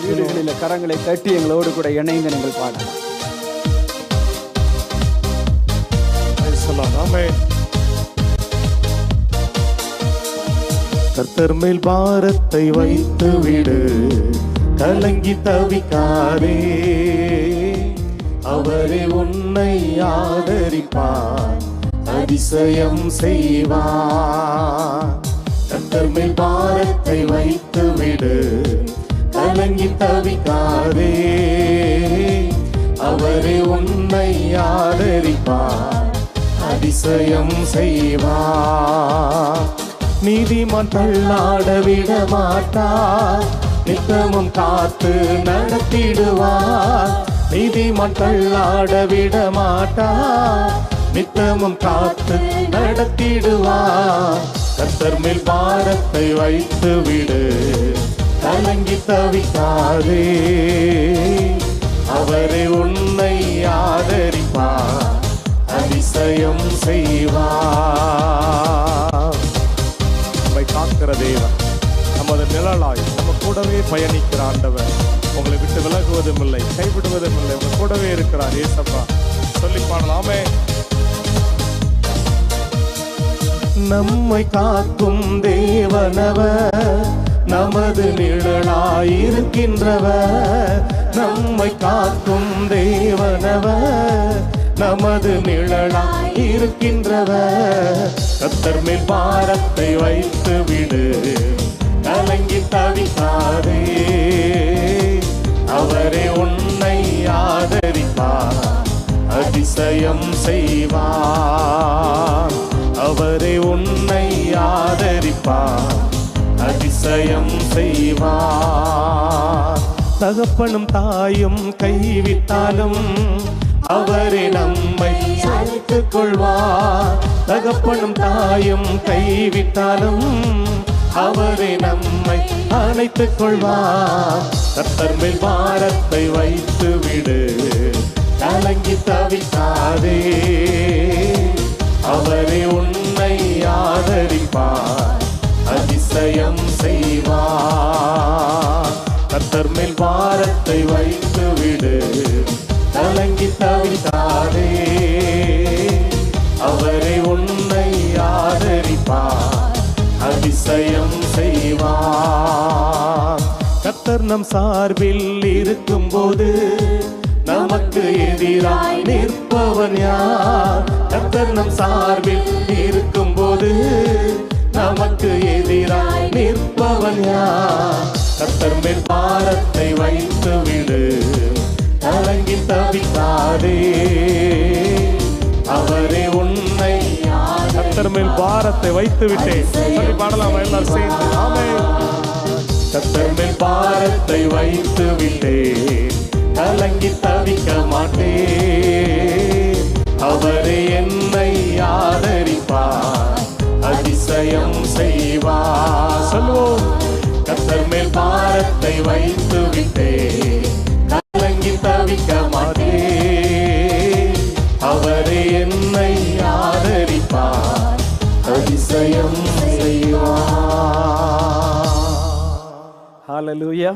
வீடுகளில் கரங்களை தட்டி எங்களோடு கூட இணைந்து நீங்கள் பாடலாம். கர்த்தர் மேல் பாரத்தை வைத்து விடு, கலங்கி தவிக்காதே. அவரே உன்னை ஆதரிப்பார், அதிசயம் செய்வார். கர்த்தர் மேல் பாரத்தை வைத்து விடு, கலங்கி தவிக்காதே. அவரே உன்னை ஆதரிப்பார், அதிசயம் செய்வார். நீதிமான் தள்ளாட விட மாட்டார், நித்தமும் காத்து நடத்திடுவார். நீதிமான் தள்ளாட விட மாட்டார், நித்தமும் காத்து நடத்திடுவார். கர்த்தர் மேல் பாரத்தை வைத்து விடு, கலங்கி தவிக்காதே. அவரே உன்னை ஆதரிப்பார், அதிசயம் செய்வார். நம்மை காக்கிற தேவன், நமது நிழலாய் நம்ம கூடவே பயணிக்கிற ஆண்டவர், உங்களை விட்டு விலகுவதும் இல்லை, கைவிடுவதும் இல்லை, உங்க கூடவே இருக்கிறார். ஏசப்பா சொல்லி பாடலாமே. நம்மை காக்கும் தேவனவர், நமது நிழலாயிருக்கின்றவர். நம்மை காக்கும் தேவனவர், நமது நிழலாயிருக்கின்றவர். கர்த்தர் மேல் பாரத்தை வைத்து விடு, கலங்கி தவிக்காதே. அவரே உன்னை ஆதரிப்பார், அதிசயம் செய்வார். அவரே உன்னை ஆதரிப்பார், அதிசயம் செய்வார். தகப்பனும் தாயும் கைவிட்டாலும் அவரே நம்மை அழைத்துக் கொள்வார். தகப்பனும் தாயும் கைவிட்டாலும் அவரே நம்மை அழைத்துக் கொள்வார். கர்த்தர் மேல் பாரத்தை வைத்து விடு, கலங்கி தவிக்காதே. அவரே உன்னை ஆதரிப்பார், அதிசயம் செய்வார். கர்த்தர் மேல் பாரத்தை வைத்து விடு, கலங்கி தவிக்காதே. அவரே உன்னை ஆதரிப்பார், அதிசயம் செய்வார். கர்த்தர் நம் சார்பில் இருக்கும் போது நமக்கு எதிராய் நிற்பவன் யார்? கர்த்தர் நம் சார்பில் இருக்கும் போது நமக்கு எதிராய் நிற்பவன் யார்? கர்த்தர் மேல் பாரத்தை வைத்து விடு, கலங்கி தவிக்காதே. அவரே உன்னை கர்த்தர் மேல் பாரத்தை வைத்து விட்டேன் சொல்லி பாடலாம் எல்லாரும் சேர்ந்து. ஆமென். கர்த்தர் மேல் பாரத்தை வைத்து விட்டேன், கலங்கி தவிக்க மாட்டேன். அவரே என்னை ஆதரிப்பார், அதிசயம் செய்வார். சொல்லுவோம். கர்த்தர் மேல் பாரத்தை வைத்து விட்டேன், கலங்கி தவிக்க மாட்டேன். அவரே என்னை ஆதரிப்பார், அதிசயம் செய்வார். ஹல்லேலூயா.